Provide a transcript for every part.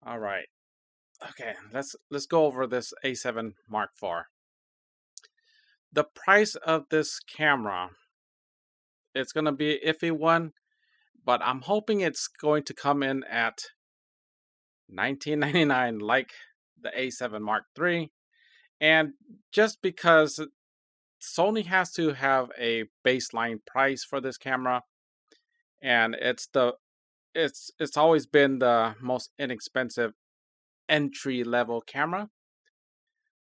All right. Okay, let's go over this A7 Mark IV. The price of this camera, it's gonna be an iffy one, but I'm hoping it's going to come in at 1999 like the A7 Mark III. And just because Sony has to have a baseline price for this camera, and it's always been the most inexpensive entry level camera.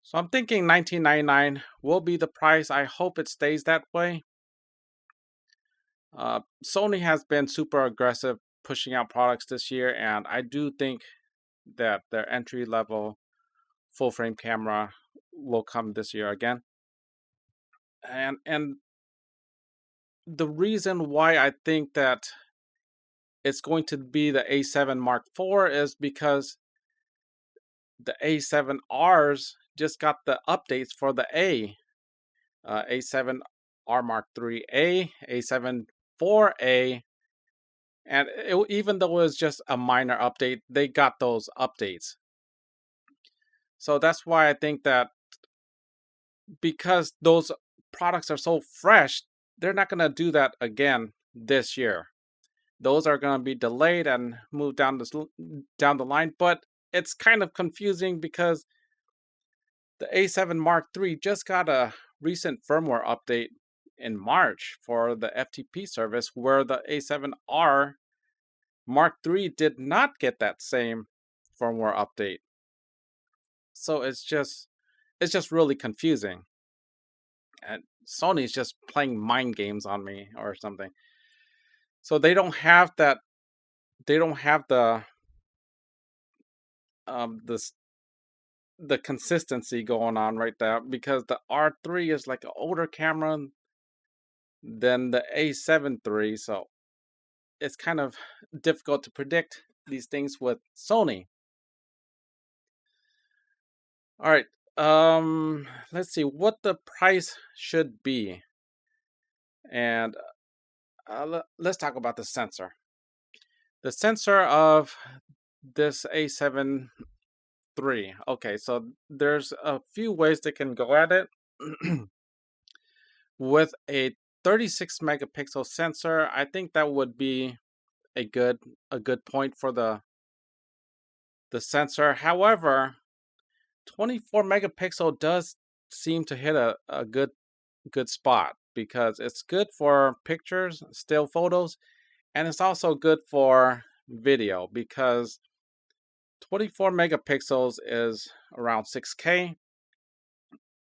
So I'm thinking 1999 will be the price. I hope it stays that way. Sony has been super aggressive pushing out products this year, and I do think that their entry level full frame camera will come this year again. And the reason why I think that it's going to be the A7 Mark IV is because the A7Rs just got the updates for the A7R Mark III A7 4A, and even though it was just a minor update, they got those updates. So that's why I think that because those products are so fresh, they're not going to do that again this year. Those are going to be delayed and moved down the line, but it's kind of confusing because the A7 Mark III just got a recent firmware update in March for the FTP service, where the A7R Mark III did not get that same firmware update. So it's just really confusing. And Sony's just playing mind games on me or something. So they don't have that they don't have um this the consistency going on right there, because the R3 is like an older camera than the A7 III, so it's kind of difficult to predict these things with Sony. All right. Let's see what the price should be. And let's talk about the sensor. The sensor of this A7 III. Okay, so there's a few ways they can go at it. With a 36 megapixel sensor, I think that would be a good point for the sensor. However, 24 megapixel does seem to hit a good spot because it's good for pictures, still photos, and it's also good for video because 24 megapixels is around 6K,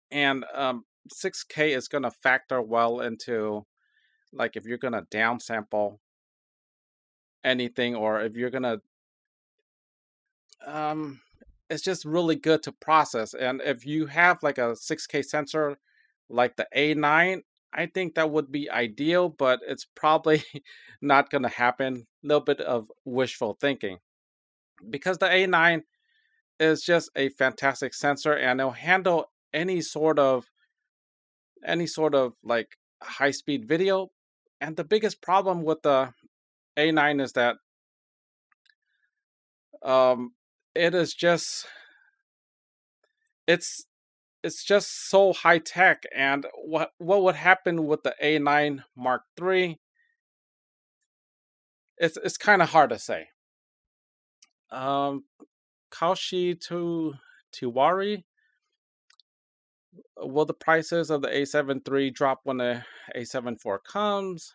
and 6K is going to factor well into, like, if you're going to downsample anything, or if you're going to um it's just really good to process. And if you have like a 6K sensor like the A9, I think that would be ideal, but it's probably not going to happen. A little bit of wishful thinking, because the A9 is just a fantastic sensor, and it'll handle any sort of like high speed video. And the biggest problem with the A9 is that um it is just it's it's just so high tech. And what would happen with the A9 Mark III, it's kind of hard to say. um Kaushi to Tiwari, will the prices of the A7 III drop when the A7 IV comes?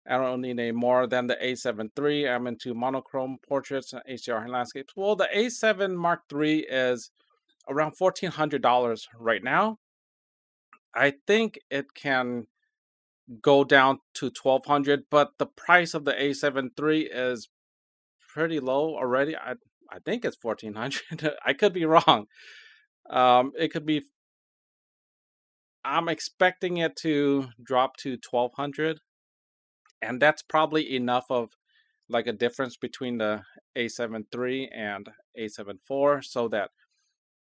I don't need any more than the A7 III. I'm into monochrome portraits and HDR landscapes. Well, the A7 Mark III is around $1,400 right now. I think it can go down to 1,200, but the price of the A7 III is pretty low already. I think it's 1,400. I could be wrong. It could be. I'm expecting it to drop to 1,200, and that's probably enough of like a difference between the A7 III and A7 IV, so that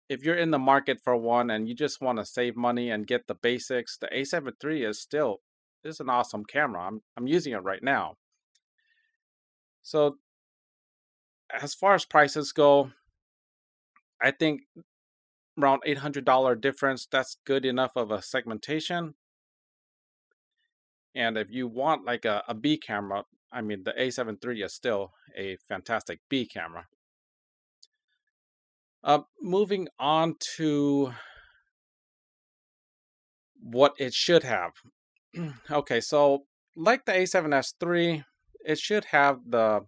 if you're in the market for one and you just want to save money and get the basics, the A7 III is an awesome camera. I'm using it right now. So as far as prices go, I think around $800 difference, that's good enough of a segmentation. And if you want like a B camera, I mean, the A7 III is still a fantastic B camera. Moving on to what it should have. Okay, so like the A7S III, it should have the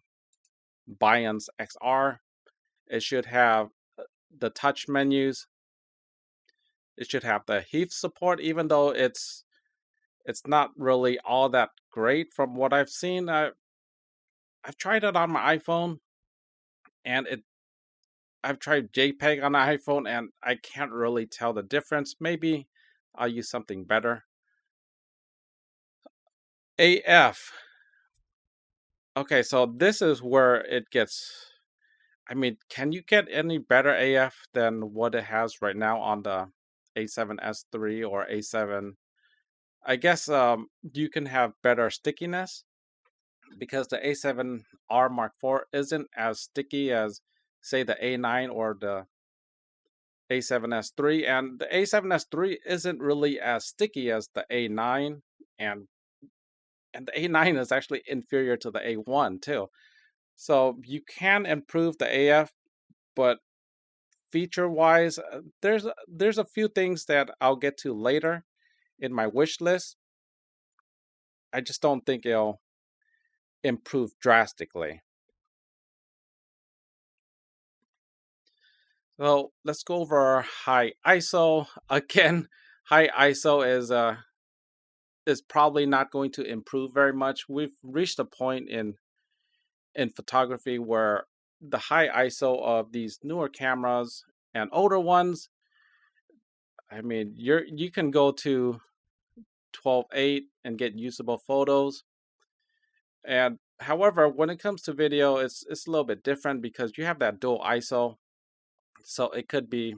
Bions XR. It should have the touch menus. It should have the heat support, even though it's not really all that great from what I've seen. I've tried it on my iPhone, and I've tried JPEG on the iPhone, and I can't really tell the difference. Maybe I'll use something better. AF. Okay, so this is where it gets. I mean, can you get any better AF than what it has right now on the A7S III or A7? I guess you can have better stickiness because the A7R Mark IV isn't as sticky as, say, the A9 or the A7S III, and the A7S III isn't really as sticky as the A9, and and the A9 is actually inferior to the A1 too. So you can improve the AF, but feature wise, there's a few things that I'll get to later in my wish list. I just don't think it'll improve drastically. So let's go over high ISO again. High ISO is probably not going to improve very much. We've reached a point in photography where the high ISO of these newer cameras and older ones, I mean, you can go to 12.8 and get usable photos. And however, when it comes to video, it's a little bit different because you have that dual ISO, so it could be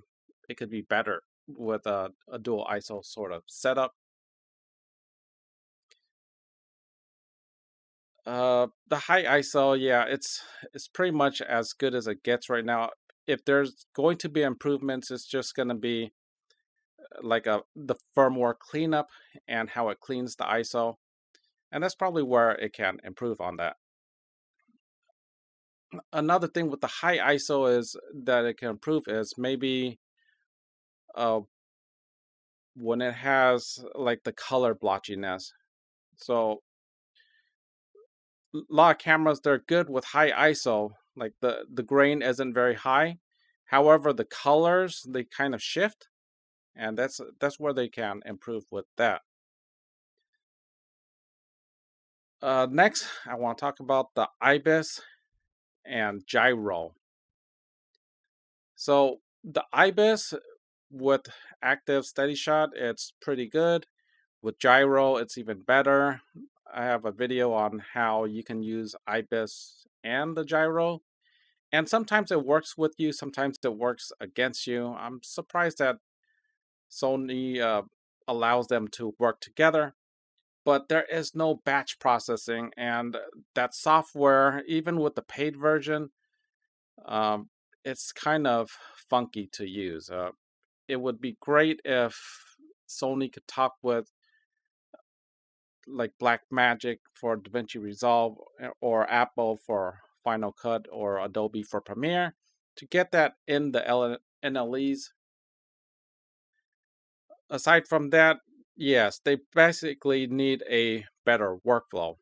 better with a dual ISO sort of setup. The high ISO, yeah, it's pretty much as good as it gets right now. If there's going to be improvements, it's just going to be like the firmware cleanup and how it cleans the ISO, and that's probably where it can improve on that. Another thing with the high ISO is that it can improve is maybe uh, when it has like the color blotchiness. So a lot of cameras, they're good with high ISO, like the grain isn't very high. However, the colors, they kind of shift, and that's where they can improve with that. Next, I want to talk about the Ibis and Gyro. So the Ibis with active steady shot, it's pretty good. With gyro, it's even better. I have a video on how you can use Ibis and the gyro. And sometimes it works with you, sometimes it works against you. I'm surprised that Sony allows them to work together. But there is no batch processing, and that software, even with the paid version, um, it's kind of funky to use. It would be great if Sony could talk with like Blackmagic for DaVinci Resolve or Apple for Final Cut or Adobe for Premiere to get that in the NLEs. Aside from that, yes, they basically need a better workflow.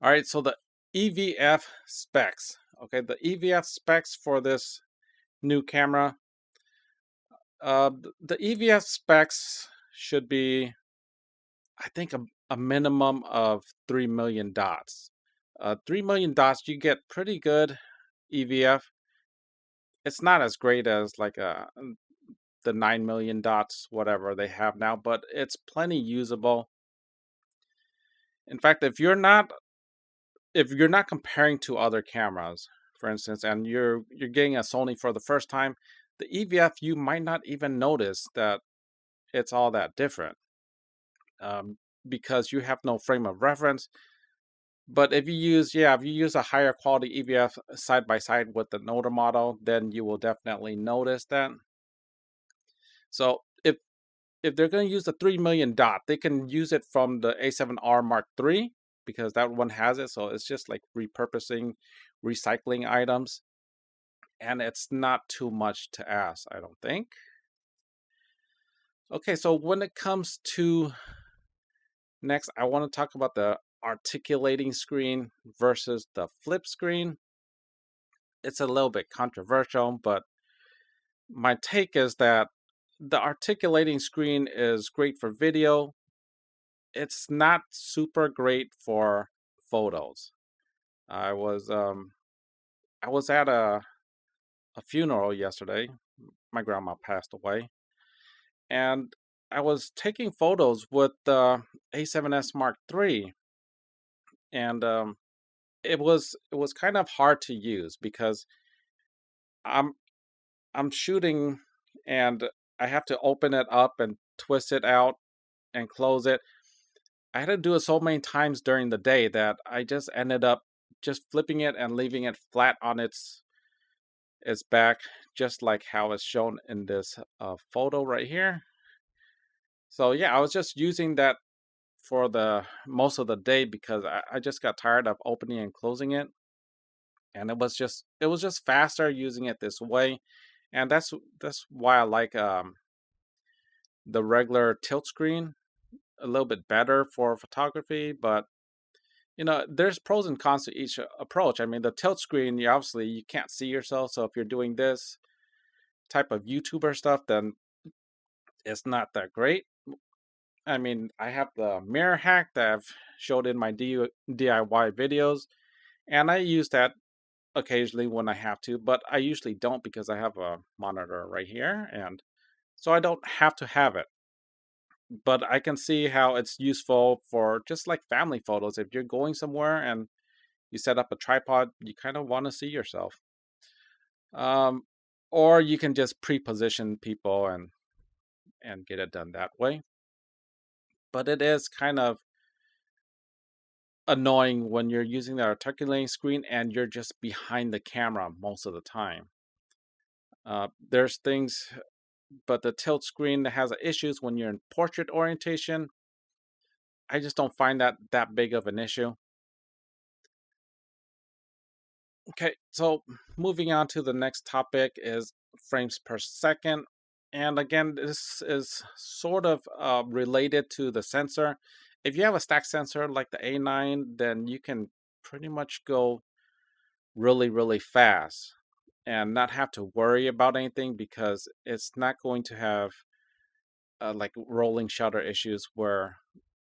All right, so the EVF specs. Okay, the EVF specs for this new camera. The EVF specs should be, I think, a minimum of 3 million dots. 3 million dots, you get pretty good EVF. It's not as great as like the 9 million dots, whatever they have now, but it's plenty usable. In fact, if you're not comparing to other cameras, for instance, and you're getting a Sony for the first time, the EVF you might not even notice that it's all that different, um, because you have no frame of reference. But if you use a higher quality EVF side by side with the older model, then you will definitely notice that. So if they're going to use the 3 million dot, they can use it from the A7R Mark III because that one has it. So it's just like repurposing, recycling items, and it's not too much to ask, I don't think. Okay, so when it comes to next, I want to talk about the articulating screen versus the flip screen. It's a little bit controversial, but my take is that the articulating screen is great for video. It's not super great for photos. I was I was at a funeral yesterday. My grandma passed away, and I was taking photos with the A7S Mark III, and it was kind of hard to use because I'm I'm shooting and I have to open it up and twist it out and close it. I had to do it so many times during the day that I just ended up just flipping it and leaving it flat on its back, just like how it's shown in this photo right here. So yeah, I was just using that for the most of the day because I just got tired of opening and closing it, and it was just faster using it this way, and that's why I like the regular tilt screen a little bit better for photography. But there's pros and cons to each approach. I mean, the tilt screen, you can't see yourself, so if you're doing this type of YouTuber stuff, then it's not that great. I mean, I have the mirror hack that I've showed in my DIY videos, and I use that occasionally when I have to, but I usually don't because I have a monitor right here, and so I don't have to have it. But I can see how it's useful for just like family photos. If you're going somewhere and you set up a tripod, you kind of want to see yourself. Um, or you can just pre-position people and get it done that way. But it is kind of annoying when you're using the articulating screen and you're just behind the camera most of the time. There's things, but the tilt screen that has issues when you're in portrait orientation. I just don't find that big of an issue. Okay, so moving on to the next topic is frames per second. And again, this is sort of related to the sensor. If you have a stack sensor like the A9, then you can pretty much go really, really fast and not have to worry about anything because it's not going to have like rolling shutter issues where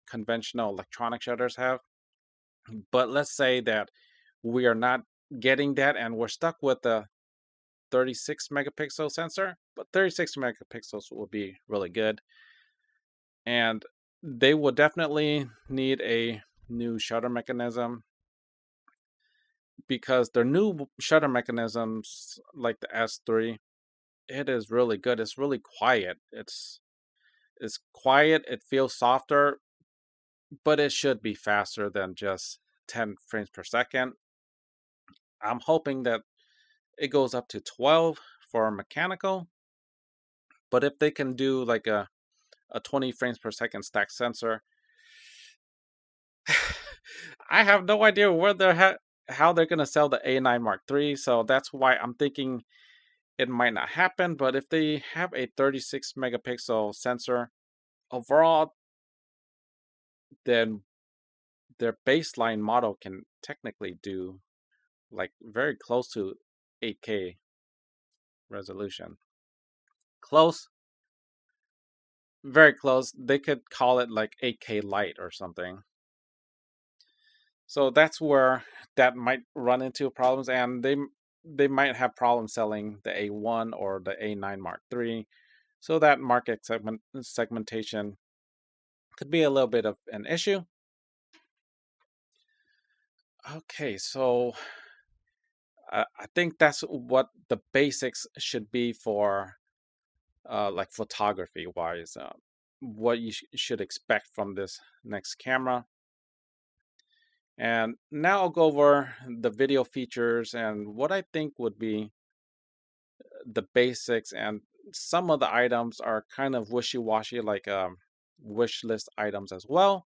conventional electronic shutters have. But let's say that we are not getting that and we're stuck with the 36 megapixel sensor, but 36 megapixels will be really good. And they will definitely need a new shutter mechanism because their new shutter mechanisms, like the S3, it is really good. It's really quiet. It's quiet. It feels softer, but it should be faster than just 10 frames per second. I'm hoping that it goes up to 12 for mechanical, but if they can do like a 20 frames per second stack sensor, I have no idea where how they're gonna sell the A9 Mark III. So that's why I'm thinking it might not happen. But if they have a 36 megapixel sensor overall, then their baseline model can technically do like very close to 8K resolution. Close, very close. They could call it like 8K light or something. So that's where that might run into problems, and they might have problems selling the A1 or the A9 Mark III. So that market segmentation could be a little bit of an issue. Okay, so I think that's what the basics should be for like photography wise. What you should expect from this next camera. And now I'll go over the video features and what I think would be the basics. And some of the items are kind of wishy-washy, like wish list items as well.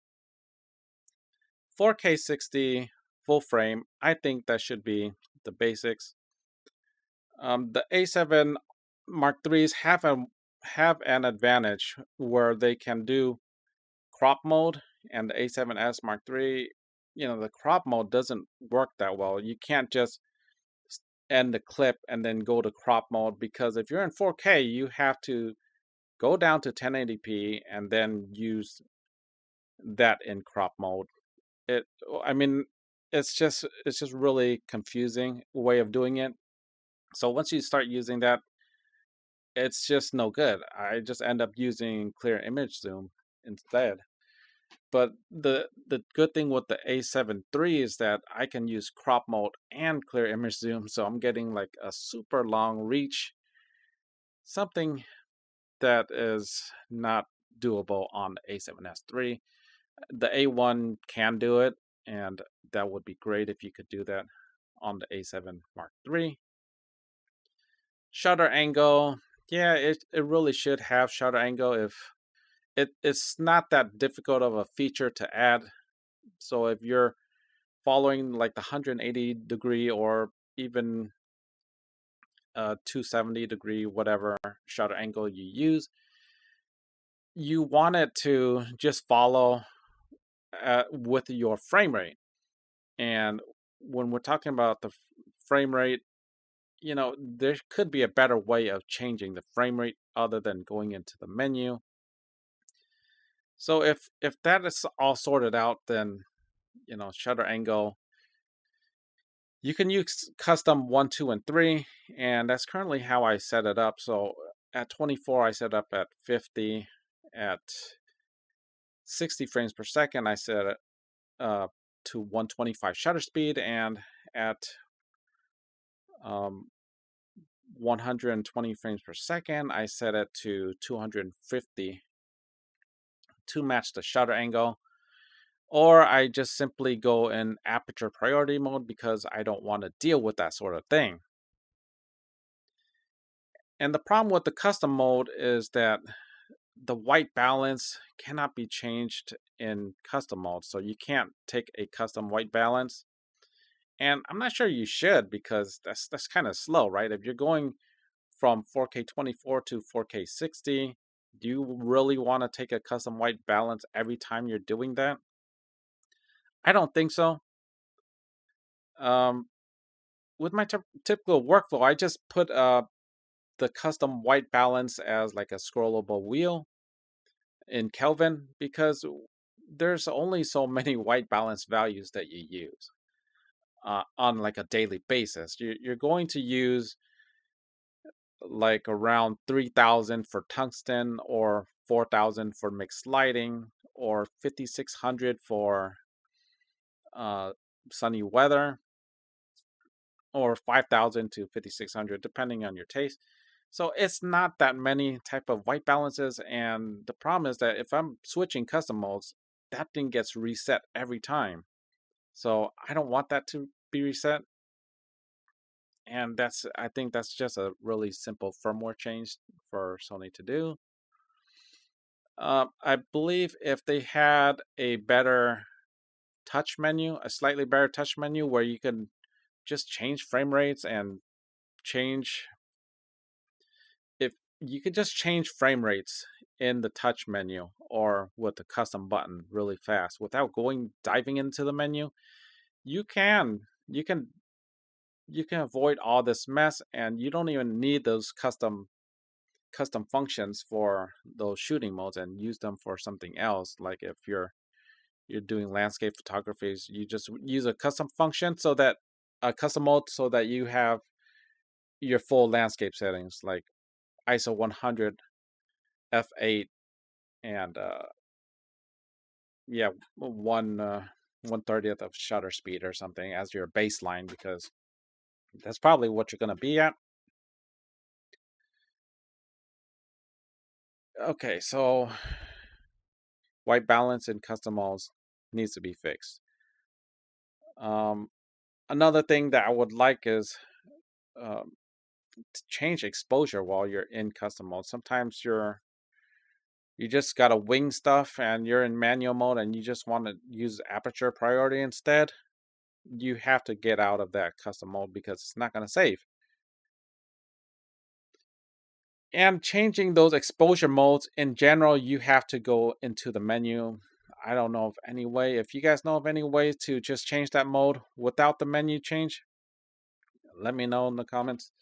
4K 60 full frame, I think that should be the basics. The A7 Mark IIIs have an advantage where they can do crop mode, and the A7S Mark III, the crop mode doesn't work that well. You can't just end the clip and then go to crop mode, because if you're in 4K, you have to go down to 1080p and then use that in crop mode. It, I mean, it's just really confusing way of doing it. So once you start using that, it's just no good. I just end up using clear image zoom instead. But the good thing with the A7 III is that I can use crop mode and clear image zoom, so I'm getting like a super long reach, something that is not doable on the A7S III. The A1 can do it, and that would be great if you could do that on the A7 Mark III. Shutter angle, yeah, it really should have shutter angle. If it's not that difficult of a feature to add. So if you're following like the 180-degree or even 270-degree, whatever shutter angle you use, you want it to just follow with your frame rate. And when we're talking about the frame rate, there could be a better way of changing the frame rate other than going into the menu. So if that is all sorted out, then shutter angle, you can use custom 1, 2, and 3, and that's currently how I set it up. So at 24, I set up at 50. At 60 frames per second, I set it to 125 shutter speed, and at um, 120 frames per second, I set it to 250 to match the shutter angle. Or I just simply go in aperture priority mode because I don't want to deal with that sort of thing. And the problem with the custom mode is that the white balance cannot be changed in custom mode. So you can't take a custom white balance. And I'm not sure you should, because that's kind of slow, right? If you're going from 4K 24 to 4K 60, do you really want to take a custom white balance every time you're doing that? I don't think so. Um, with my typical workflow, I just put the custom white balance as like a scrollable wheel in Kelvin, because there's only so many white balance values that you use on like a daily basis. You're going to use like around 3,000 for tungsten, or 4,000 for mixed lighting, or 5,600 for uh, sunny weather, or 5,000 to 5,600 depending on your taste. So it's not that many type of white balances, and the problem is that if I'm switching custom modes, that thing gets reset every time. So I don't want that to be reset, and I think that's just a really simple firmware change for Sony to do. I believe if they had a better touch menu, a slightly better touch menu where you can just change frame rates and change if you could just change frame rates in the touch menu or with the custom button really fast without diving into the menu, you can you can you can avoid all this mess, and you don't even need those custom functions for those shooting modes, and use them for something else. Like if you're doing landscape photography, you just use a custom function, so that a custom mode, so that you have your full landscape settings like ISO 100, f8, and yeah, 1/30th of shutter speed or something as your baseline, because that's probably what you're going to be at. Okay, so white balance in custom modes needs to be fixed. Um, Another thing that I would like is um, to change exposure while you're in custom mode. Sometimes you just gotta wing stuff and you're in manual mode and you just want to use aperture priority instead. You have to get out of that custom mode because it's not gonna save. And changing those exposure modes in general, you have to go into the menu. I don't know of any way. If you guys know of any way to just change that mode without the menu change, let me know in the comments.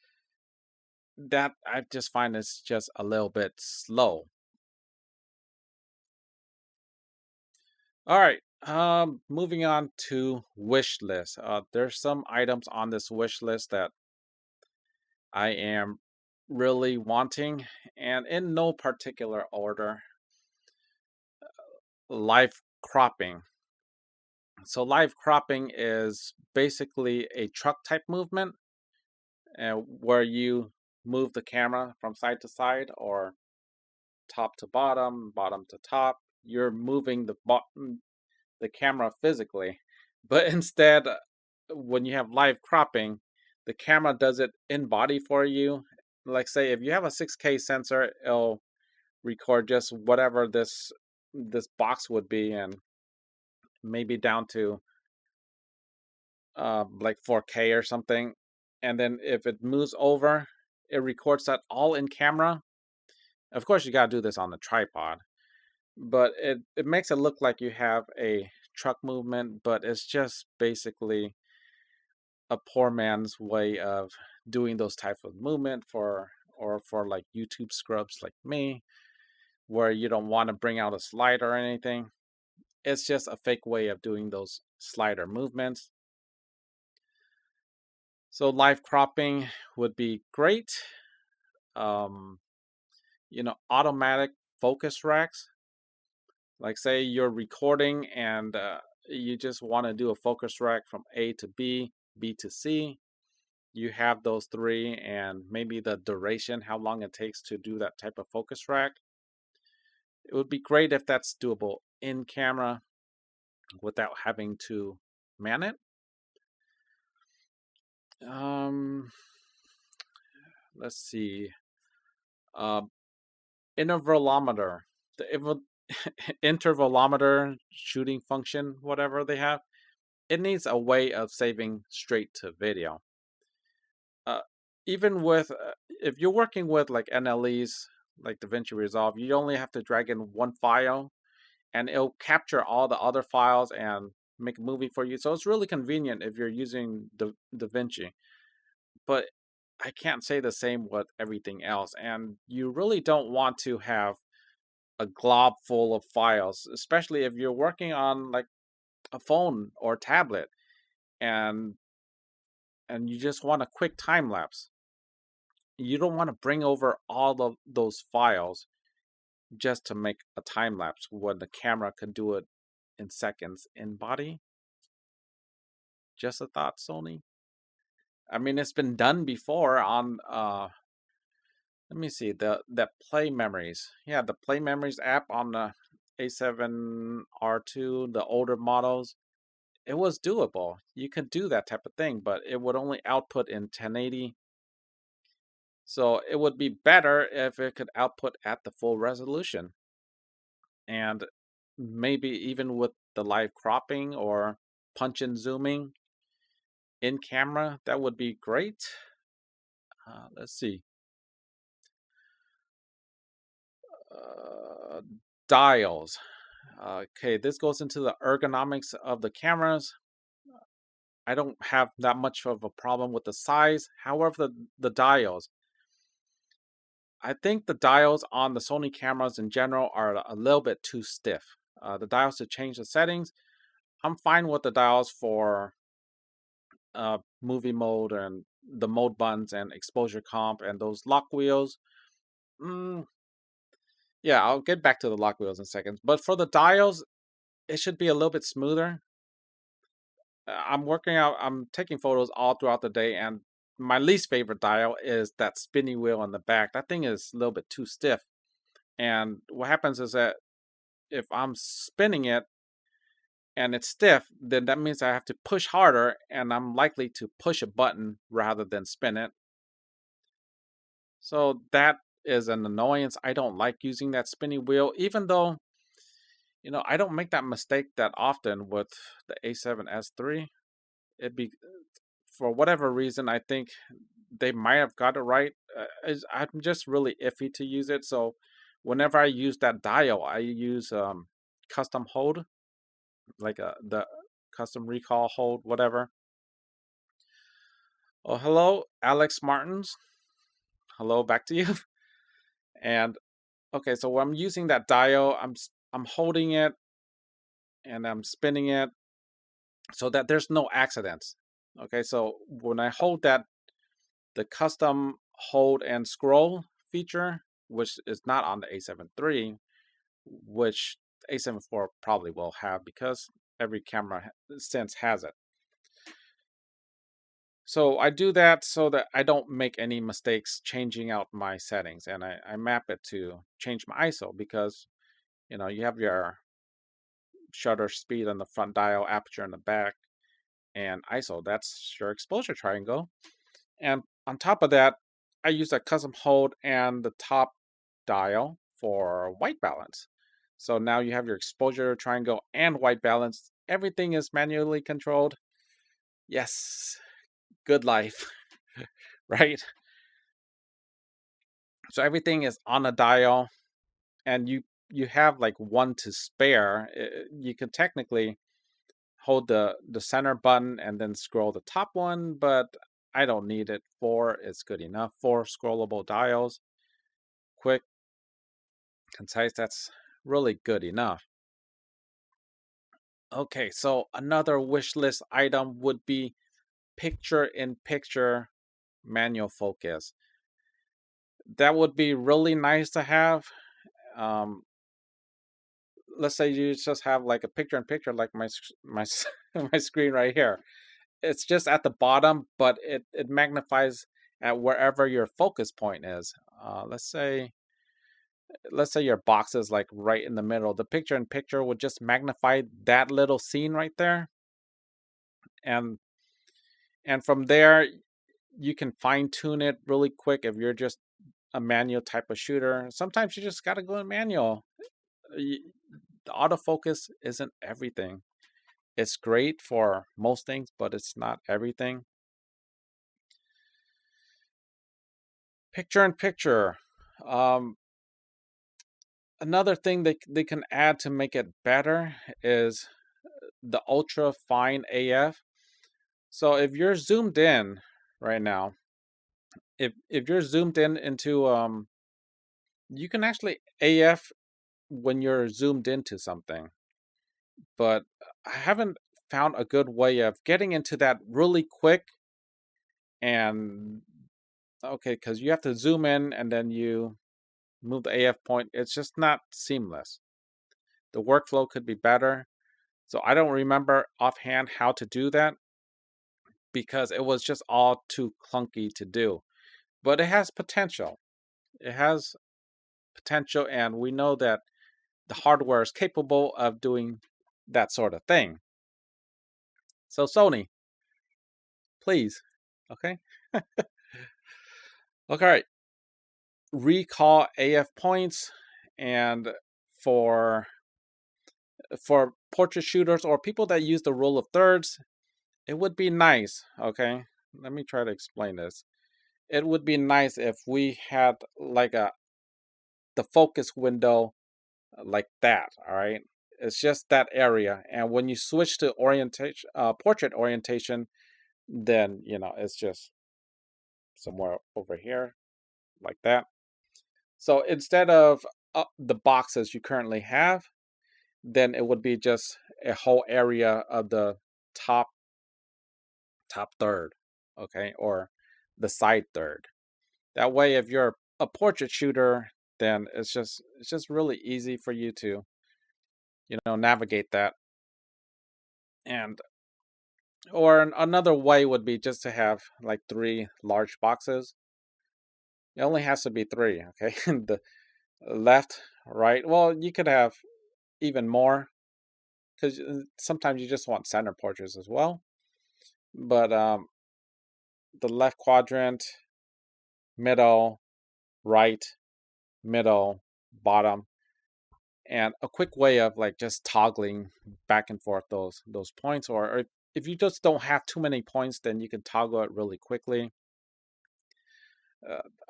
That I just find it's just a little bit slow. All right. Moving on to wish list. There's some items on this wish list that I am really wanting, and in no particular order. Live cropping. So live cropping is basically a truck type movement, where you move the camera from side to side or top to bottom, bottom to top. You're moving the camera physically, but instead, when you have live cropping, the camera does it in body for you. Like say, if you have a 6K sensor, it'll record just whatever this box would be, and maybe down to like 4K or something. And then if it moves over, it records that all in camera. Of course, you got to do this on the tripod, but it makes it look like you have a truck movement, but it's just basically a poor man's way of doing those type of movement for like YouTube scrubs like me, where you don't want to bring out a slide or anything. It's just a fake way of doing those slider movements. So live cropping would be great. Um, Automatic focus racks. Like say you're recording and you just want to do a focus rack from A to B, B to C. You have those three and maybe the duration, how long it takes to do that type of focus rack. It would be great if that's doable in camera without having to man it. Um, let's see. Uh, Intervalometer. The intervalometer shooting function, whatever they have, it needs a way of saving straight to video. Uh, Even with if you're working with like NLEs, like DaVinci Resolve, you only have to drag in one file, and it'll capture all the other files and make a movie for you. So it's really convenient if you're using DaVinci. But I can't say the same with everything else, and you really don't want to have a glob full of files, especially if you're working on like a phone or tablet and you just want a quick time lapse. You don't want to bring over all of those files just to make a time lapse when the camera could do it in seconds in body. Just a thought, Sony. I mean, it's been done before on let me see, the Play Memories. Yeah, the Play Memories app on the A7R2, the older models. It was doable. You could do that type of thing, but it would only output in 1080. So it would be better if it could output at the full resolution. And maybe even with the live cropping or punch and zooming in camera, that would be great. Let's see. Uh, Dials. Okay, this goes into the ergonomics of the cameras. I don't have that much of a problem with the size. However, the dials. I think the dials on the Sony cameras in general are a little bit too stiff. The dials to change the settings, I'm fine with the dials for movie mode and the mode buttons and exposure comp and those lock wheels. Mm, yeah, I'll get back to the lock wheels in seconds. But for the dials, it should be a little bit smoother. I'm taking photos all throughout the day, and my least favorite dial is that spinny wheel on the back. That thing is a little bit too stiff. And what happens is that if I'm spinning it, and it's stiff, then that means I have to push harder, and I'm likely to push a button rather than spin it. So that is an annoyance. I don't like using that spinny wheel, even though, I don't make that mistake that often with the A7S III. It'd be For whatever reason, I think they might have got it right. I'm just really iffy to use it. So whenever I use that dial, I use custom hold, like the custom recall hold, whatever. Oh, hello, Alex Martins. Hello, back to you. And okay, so when I'm using that dial, I'm holding it and I'm spinning it so that there's no accidents. Okay, so when I hold that, the custom hold and scroll feature, which is not on the A7 III, which A7 IV probably will have because every camera since has it. So I do that so that I don't make any mistakes changing out my settings, and I map it to change my ISO because you have your shutter speed on the front dial, aperture in the back, and ISO. That's your exposure triangle. And on top of that, I use a custom hold and the top dial for white balance. So now you have your exposure triangle and white balance. Everything is manually controlled. Yes, good life, right? So everything is on a dial, and you have like one to spare. You can technically hold the center button and then scroll the top one, but I don't need it. 4 is good enough. 4 scrollable dials, quick, concise. That's really good enough. Okay, so another wish list item would be picture in picture manual focus. That would be really nice to have. Um, let's say you just have like a picture in picture, like my screen right here. It's just at the bottom, but it magnifies at wherever your focus point is. Let's say your box is like right in the middle. The picture in picture would just magnify that little scene right there, and from there you can fine tune it really quick if you're just a manual type of shooter. Sometimes you just got to go in manual. The autofocus isn't everything. It's great for most things, but it's not everything. Picture in picture. Um, Another thing they can add to make it better is the ultra fine AF. So if you're zoomed in right now, if you're zoomed in into you can actually AF when you're zoomed into something, but I haven't found a good way of getting into that really quick. And okay, because you have to zoom in and then you move the AF point. It's just not seamless. The workflow could be better. So I don't remember offhand how to do that because it was just all too clunky to do. But it has potential. It has potential, and we know that the hardware is capable of doing that sort of thing. So Sony, please, okay, okay, recall AF points, and for portrait shooters or people that use the rule of thirds, it would be nice. Okay, let me try to explain this. It would be nice if we had like the focus window like that. All right, it's just that area, and when you switch to orientation, portrait orientation, then it's just somewhere over here like that. So instead of the boxes you currently have, then it would be just a whole area of the top third, okay, or the side third. That way, if you're a portrait shooter, then it's just really easy for you to navigate that. And another way would be just to have like 3 large boxes. It only has to be 3, okay? The left, right. Well, you could have even more because sometimes you just want center portraits as well. But the left quadrant, middle, right, middle, bottom, and a quick way of like just toggling back and forth those points, or if you just don't have too many points, then you can toggle it really quickly.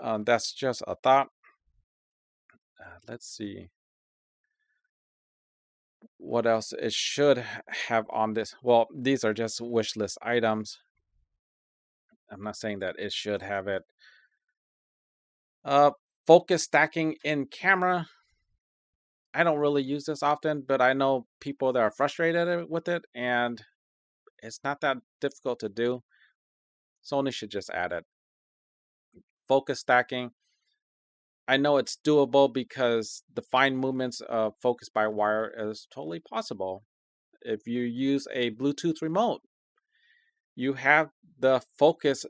That's just a thought. Let's see what else it should have on this. Well, these are just wish list items. I'm not saying that it should have it. Focus stacking in camera. I don't really use this often, but I know people that are frustrated with it, and it's not that difficult to do. Sony should just add it. Focus stacking. I know it's doable because the fine movements of focus by wire is totally possible. If you use a Bluetooth remote, you have the focus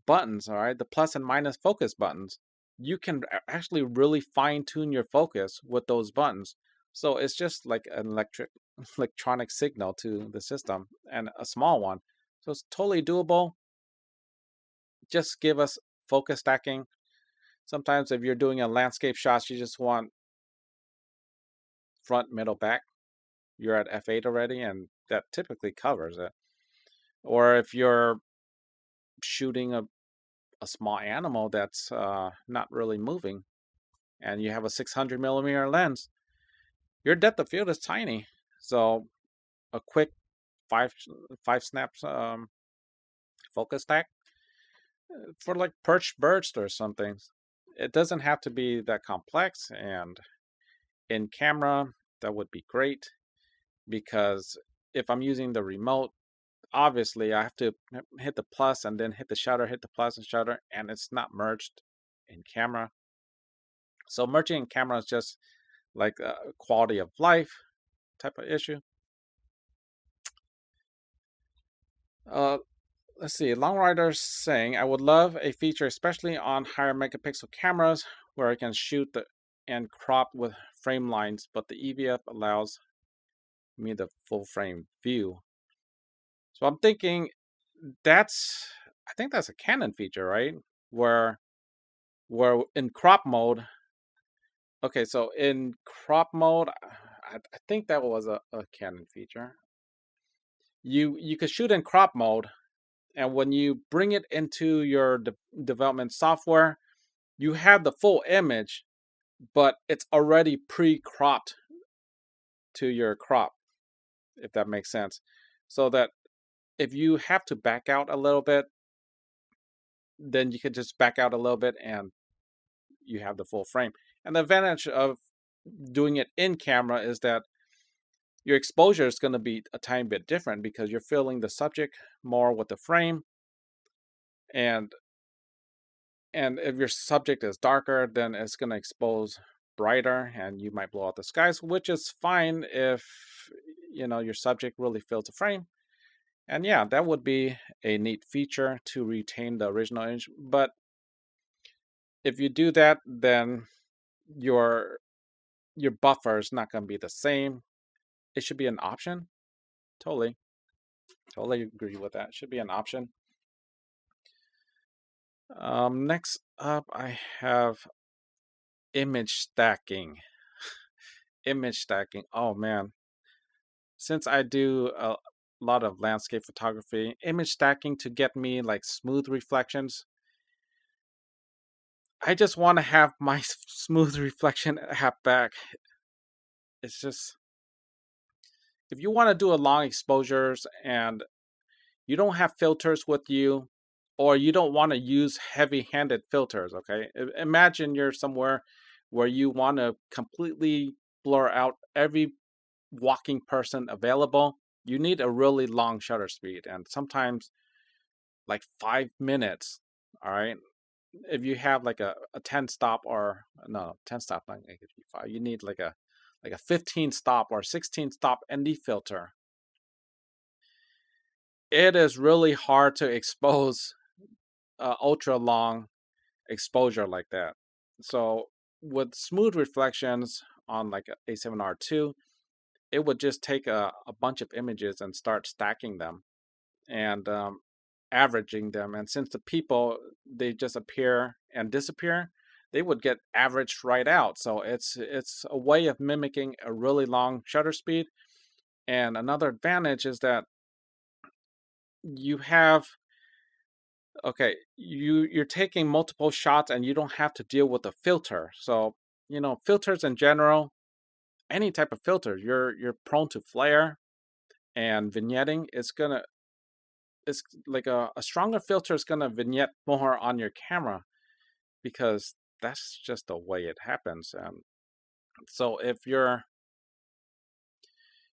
buttons, all right, the plus and minus focus buttons. You can actually really fine tune your focus with those buttons. So it's just like an electronic signal to the system, and a small one. So it's totally doable. Just give us focus stacking. Sometimes if you're doing a landscape shots, you just want front, middle, back. You're at f8 already, and that typically covers it. Or if you're shooting a small animal that's not really moving, and you have a 600 millimeter lens, your depth of field is tiny. So a quick five snaps focus stack for like perched birds or something. It doesn't have to be that complex, and in camera that would be great, because if I'm using the remote, obviously I have to hit the plus and then hit the shutter, hit the plus and shutter, and it's not merged in camera. So merging in camera is just like a quality of life type of issue. Let's see. Long Rider's saying, I would love a feature, especially on higher megapixel cameras, where I can shoot and crop with frame lines, but the EVF allows me the full frame view. So I'm thinking I think that's a Canon feature, right? Where in crop mode. Okay, so in crop mode, I think that was a Canon feature. You could shoot in crop mode, and when you bring it into your development software, you have the full image, but it's already pre-cropped to your crop, if that makes sense. So that if you have to back out a little bit, then you could just back out a little bit and you have the full frame. And the advantage of doing it in camera is that your exposure is going to be a tiny bit different, because you're filling the subject more with the frame. And if your subject is darker, then it's going to expose brighter, and you might blow out the skies, which is fine if your subject really fills the frame. And yeah, that would be a neat feature to retain the original image. But if you do that, then your buffer is not going to be the same. It should be an option. Totally agree with that. It should be an option. Next up, I have image stacking. Image stacking. Oh man. Since I do a lot of landscape photography, image stacking to get me like smooth reflections. I just want to have my smooth reflection app back. It's just, if you want to do a long exposures and you don't have filters with you, or you don't want to use heavy-handed filters, okay? Imagine you're somewhere where you want to completely blur out every walking person available. You need a really long shutter speed, and sometimes like 5 minutes. All right. If you have like a 10 stop, or no, 10 stop, not gonna give you 5. You need like a 15 stop or 16 stop ND filter. It is really hard to expose ultra long exposure like that. So with smooth reflections on like a A7R2, it would just take a bunch of images and start stacking them and averaging them. And since the people, they just appear and disappear, they would get averaged right out. So it's a way of mimicking a really long shutter speed. And another advantage is that you have, okay, you're taking multiple shots and you don't have to deal with a filter. So, filters in general, any type of filter, you're prone to flare, and vignetting is gonna, it's like a stronger filter is gonna vignette more on your camera because that's just the way it happens. So if you're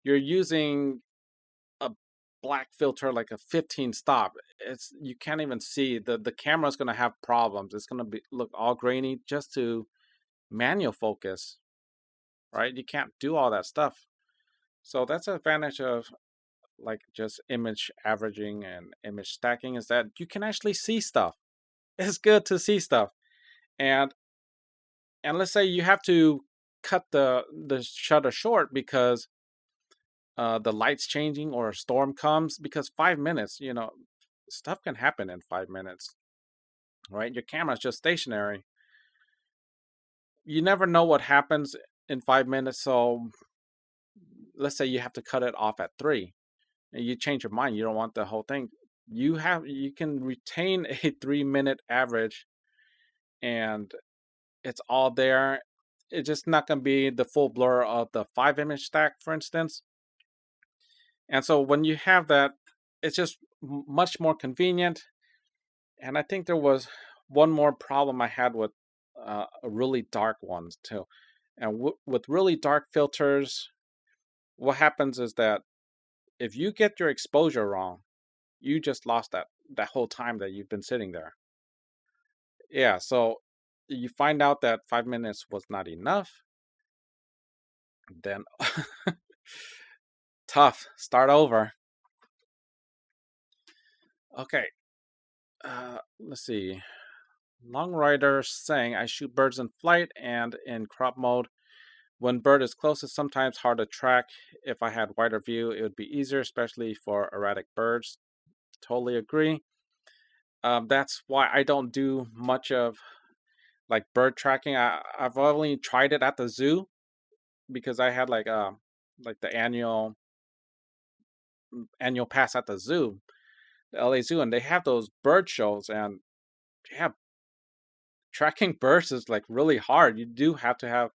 using a black filter like a 15 stop, it's, you can't even see, the camera's going to have problems. It's going to be look all grainy just to manual focus, right? You can't do all that stuff. So that's the advantage of like just image averaging and image stacking, is that you can actually see stuff. It's good to see stuff. And and let's say you have to cut the shutter short because the light's changing or a storm comes, because 5 minutes, stuff can happen in 5 minutes, right? Your camera's just stationary. You never know what happens in 5 minutes. So let's say you have to cut it off at 3 and you change your mind. You don't want the whole thing. You can retain a 3 minute average and it's all there. It's just not going to be the full blur of the 5 image stack, for instance. And so when you have that, it's just much more convenient. And I think there was one more problem I had with really dark ones too. And with really dark filters, what happens is that if you get your exposure wrong, you just lost that whole time that you've been sitting there. Yeah, so you find out that 5 minutes was not enough, then tough, start over. Okay, let's see. Long Rider saying I shoot birds in flight and in crop mode. When bird is close, it's sometimes hard to track. If I had wider view, it would be easier, especially for erratic birds. Totally agree. That's why I don't do much of like bird tracking. I've only tried it at the zoo because I had like the annual pass at the zoo, the LA Zoo, and they have those bird shows. And yeah, tracking birds is like really hard. You do have to have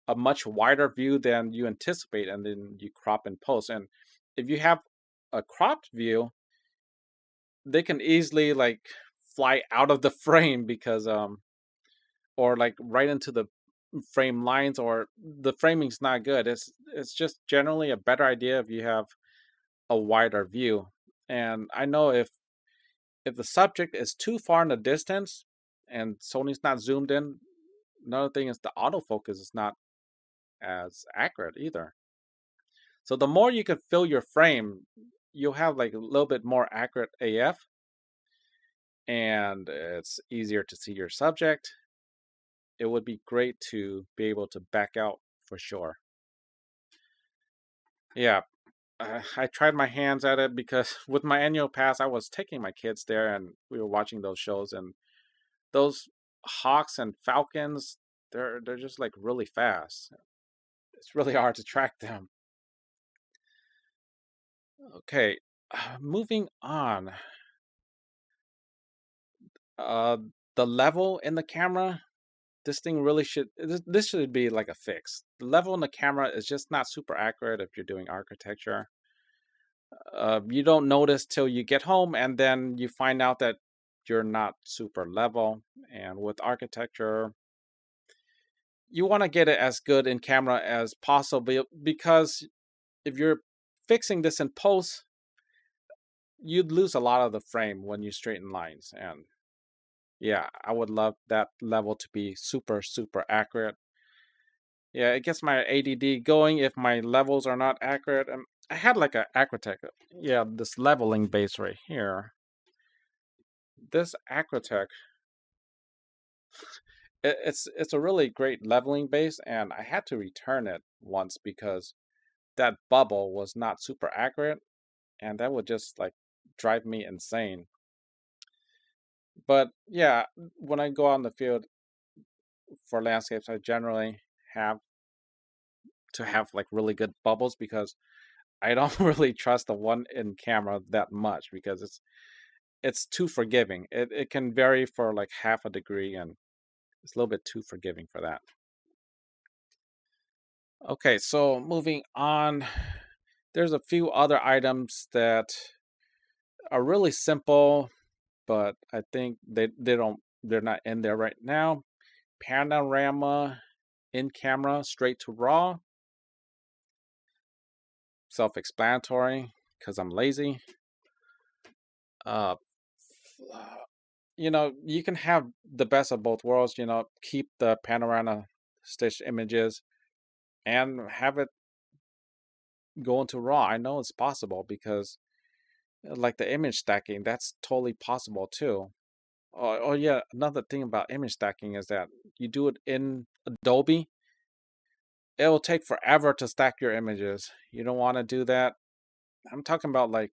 a much wider view than you anticipate, and then you crop and post. And if you have a cropped view, they can easily like fly out of the frame because or like right into the frame lines, or the framing's not good. It's just generally a better idea if you have a wider view. And I know if the subject is too far in the distance and Sony's not zoomed in, another thing is the autofocus is not as accurate either. So the more you can fill your frame, you'll have like a little bit more accurate AF, and it's easier to see your subject. It would be great to be able to back out for sure. Yeah, I tried my hands at it because with my annual pass, I was taking my kids there and we were watching those shows. And those hawks and falcons, they're just like really fast. It's really hard to track them. Okay, moving on. Uh, the level in the camera, this thing really should, this should be like a fix. The level in the camera is just not super accurate if you're doing architecture. You don't notice till you get home, and then you find out that you're not super level. And with architecture, you want to get it as good in camera as possible, because if you're fixing this in post, you'd lose a lot of the frame when you straighten lines. And yeah, I would love that level to be super, super accurate. Yeah, it gets my ADD going if my levels are not accurate. And I had like a Acrotech, yeah, this leveling base right here. This Acrotech, it's a really great leveling base, and I had to return it once because that bubble was not super accurate, and that would just like drive me insane. But yeah, when I go out in the field for landscapes, I generally have to have like really good bubbles because I don't really trust the one in camera that much because it's too forgiving. It can vary for like half a degree, and it's a little bit too forgiving for that. Okay, so moving on, there's a few other items that are really simple, but I think they're not in there right now. Panorama in camera straight to raw, self-explanatory because I'm lazy. Uh, you can have the best of both worlds. Keep the panorama stitched images and have it go into raw. I know it's possible because like the image stacking, that's totally possible too. Oh yeah, another thing about image stacking is that you do it in Adobe, it'll take forever to stack your images. You don't want to do that. I'm talking about like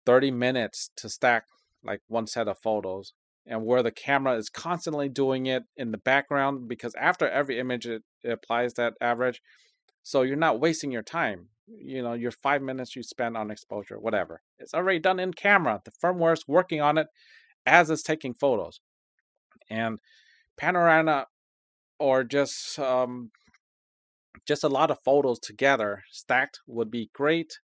30 minutes to stack like one set of photos, and where the camera is constantly doing it in the background because after every image it applies that average. So you're not wasting your time. Your 5 minutes you spend on exposure, whatever. It's already done in camera. The firmware is working on it as it's taking photos. And panorama or just a lot of photos together stacked would be great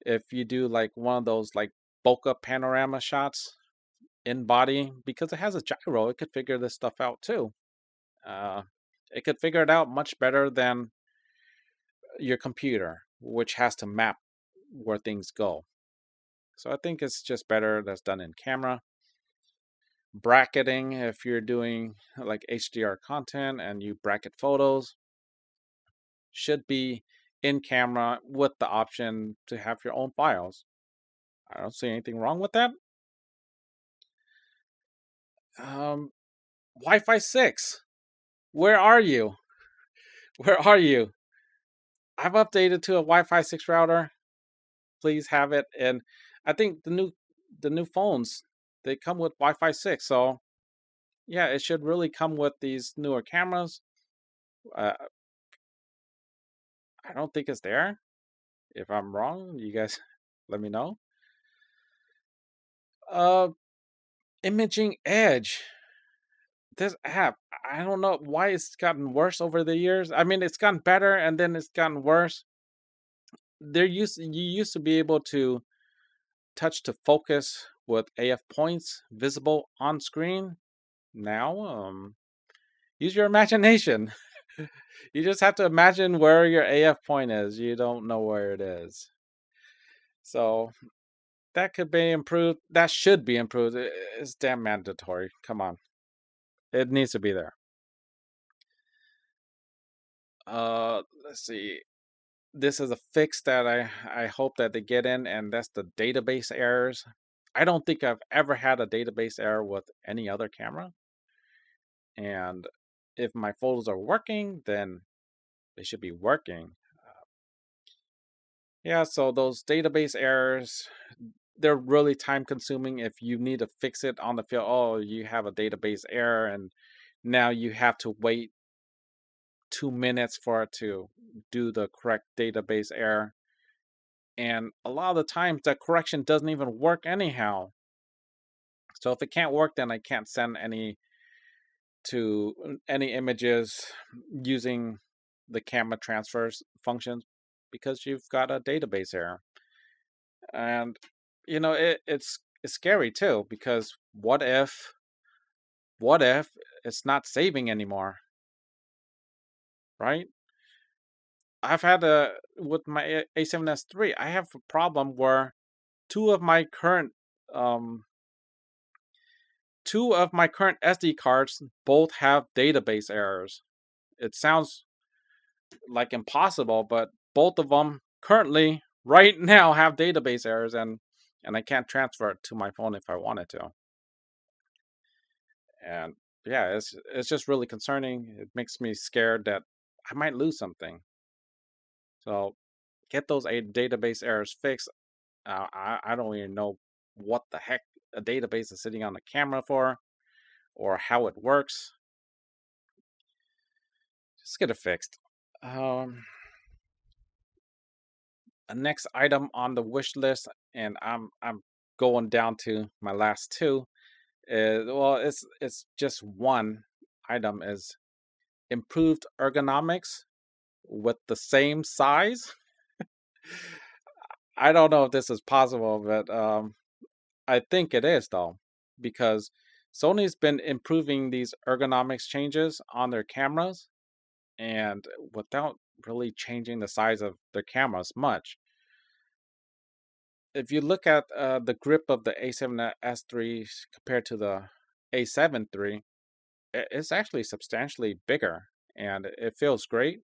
if you do like one of those like bokeh panorama shots in body because it has a gyro. It could figure this stuff out too. Uh, it could figure it out much better than your computer, which has to map where things go. So I think it's just better that's done in camera. Bracketing, if you're doing like HDR content and you bracket photos, should be in camera with the option to have your own files. I don't see anything wrong with that. Um, Wi-Fi 6. Where are you? Where are you? I've updated to a Wi-Fi 6 router. Please have it. And I think the new phones, they come with Wi-Fi 6. So yeah, it should really come with these newer cameras. Uh, I don't think it's there. If I'm wrong, you guys let me know. Uh, Imaging Edge. This app, I don't know why it's gotten worse over the years. I mean, it's gotten better and then it's gotten worse. You used to be able to touch to focus with AF points visible on screen. Now, use your imagination. You just have to imagine where your AF point is. You don't know where it is. So that could be improved. That should be improved. It's damn mandatory. Come on. It needs to be there. Let's see. This is a fix that I hope that they get in, and that's the database errors. I don't think I've ever had a database error with any other camera. And if my photos are working, then they should be working. Yeah, so those database errors, they're really time consuming if you need to fix it on the field. Oh, you have a database error, and now you have to wait 2 minutes for it to do the correct database error. And a lot of the times that correction doesn't even work anyhow. So if it can't work, then I can't send any images using the camera transfers functions because you've got a database error. And it's scary too because what if it's not saving anymore, right? I've had with my A7S III, I have a problem where two of my current um two of my current SD cards both have database errors. It sounds like impossible, but both of them currently right now have database errors, and I can't transfer it to my phone if I wanted to. And yeah, it's just really concerning. It makes me scared that I might lose something. So get those database errors fixed. I don't even know what the heck a database is sitting on the camera for or how it works. Just get it fixed. A next item on the wish list, and I'm going down to my last two. Is, well, it's just one item is improved ergonomics with the same size. I don't know if this is possible, but I think it is though, because Sony's been improving these ergonomics changes on their cameras, and without really changing the size of their cameras much. If you look at the grip of the A7S III compared to the A7 III, it's actually substantially bigger, and it feels great.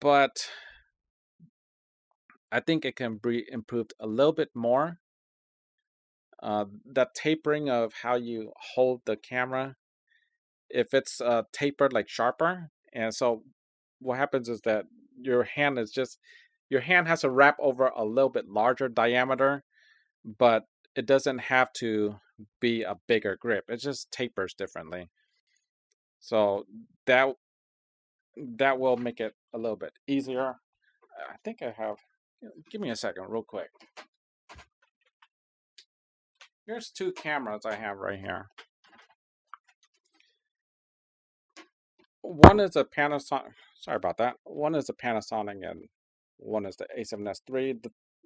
But I think it can be improved a little bit more. That tapering of how you hold the camera, if it's tapered like sharper, and so what happens is that your hand is just your hand has to wrap over a little bit larger diameter, but it doesn't have to be a bigger grip. It just tapers differently. So that that will make it a little bit easier. I think I have. Give me a second, real quick. Here's two cameras I have right here. One is a Panasonic. Sorry about that. One is a Panasonic, and one is the A7S III.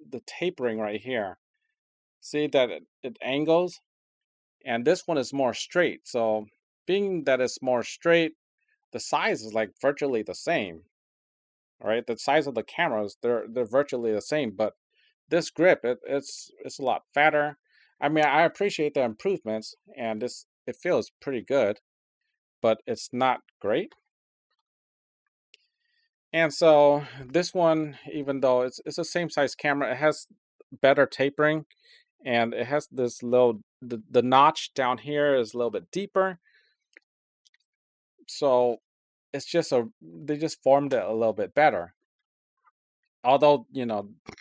The tapering right here. See that it angles, and this one is more straight. So, being that it's more straight, the size is like virtually the same. All right, the size of the cameras they're virtually the same, but this grip it's a lot fatter. I mean, I appreciate the improvements, and this it feels pretty good, but it's not great. And so this one, even though it's the same size camera, it has better tapering, and it has this little the notch down here is a little bit deeper. So it's just they just formed it a little bit better. Although,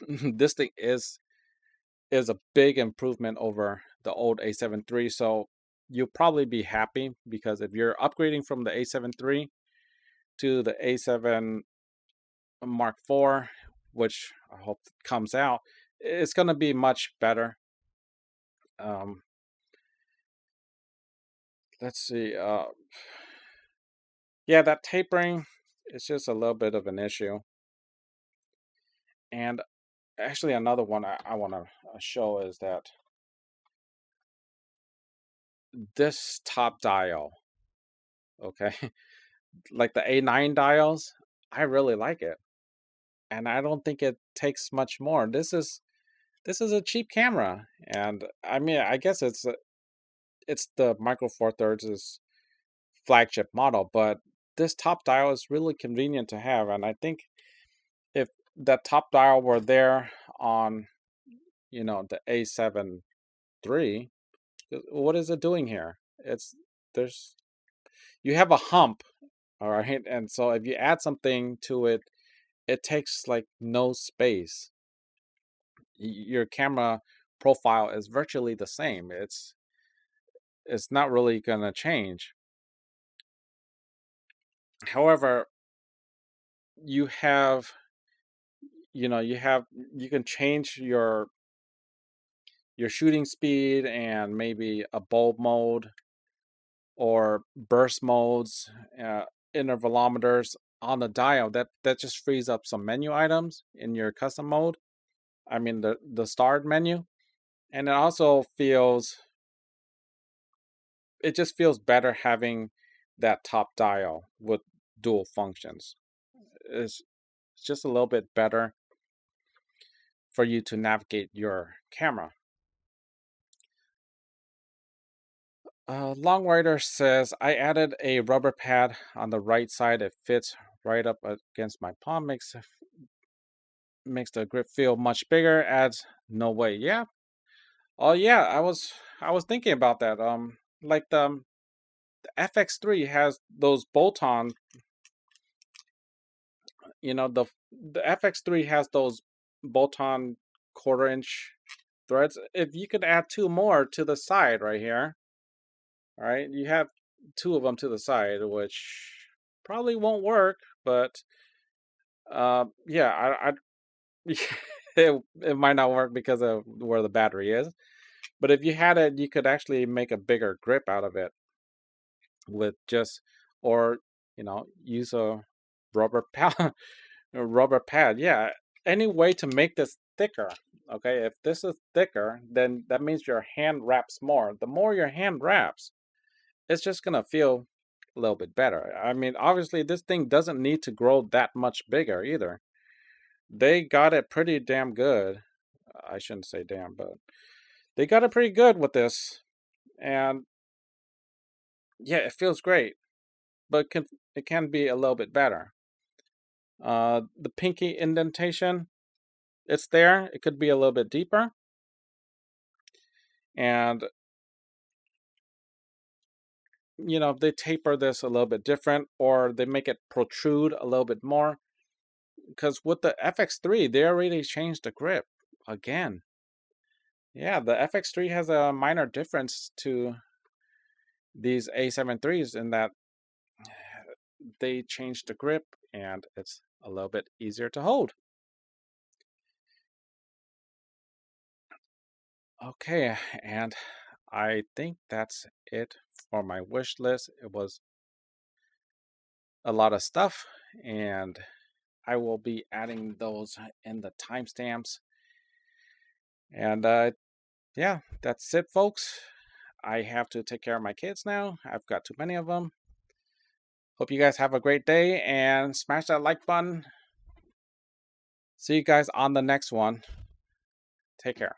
this thing is a big improvement over the old A7 III. So you'll probably be happy because if you're upgrading from the A7 III to the A7 Mark IV, which I hope comes out, it's going to be much better. Um, let's see. Yeah, that tapering is just a little bit of an issue. And actually, another one I want to show is that this top dial, okay, like the A9 dials, I really like it. And I don't think it takes much more. This is a cheap camera, and I mean, I guess it's the Micro Four Thirds' flagship model, but this top dial is really convenient to have, and I think if that top dial were there on the A7 III, what is it doing here? There's you have a hump, all right, and so if you add something to it, it takes like no space. Your camera profile is virtually the same. It's not really gonna change. However, you have you can change your shooting speed and maybe a bulb mode or burst modes, intervalometers on the dial. That just frees up some menu items in your custom mode. I mean the start menu, and it just feels better having that top dial with dual functions. It's just a little bit better for you to navigate your camera. Longwriter says, I added a rubber pad on the right side. It fits right up against my palm, makes the grip feel much bigger, adds no weight. Yeah. Oh yeah, I was thinking about that. Like the FX3 has those bolt-on you know, the FX3 has those bolt-on 1/4 inch threads. If you could add 2 more to the side right here, all right, you have 2 of them to the side, which probably won't work, but yeah, I it might not work because of where the battery is. But if you had it, you could actually make a bigger grip out of it with just, or use a rubber pad, a rubber pad. Yeah, any way to make this thicker. Okay, if this is thicker, then that means your hand wraps more. The more your hand wraps, it's just gonna feel a little bit better. I mean, obviously, this thing doesn't need to grow that much bigger either. They got it pretty damn good. I shouldn't say damn, but they got it pretty good with this. And yeah, it feels great, but it can be a little bit better. The pinky indentation, it's there. It could be a little bit deeper. And they taper this a little bit different, or they make it protrude a little bit more. Because with the FX3, they already changed the grip again. Yeah, the FX3 has a minor difference to these A7 IIIs in that they changed the grip and it's a little bit easier to hold. Okay, and I think that's it for my wish list. It was a lot of stuff, and I will be adding those in the timestamps. And yeah, that's it, folks. I have to take care of my kids now. I've got too many of them. Hope you guys have a great day and smash that like button. See you guys on the next one. Take care.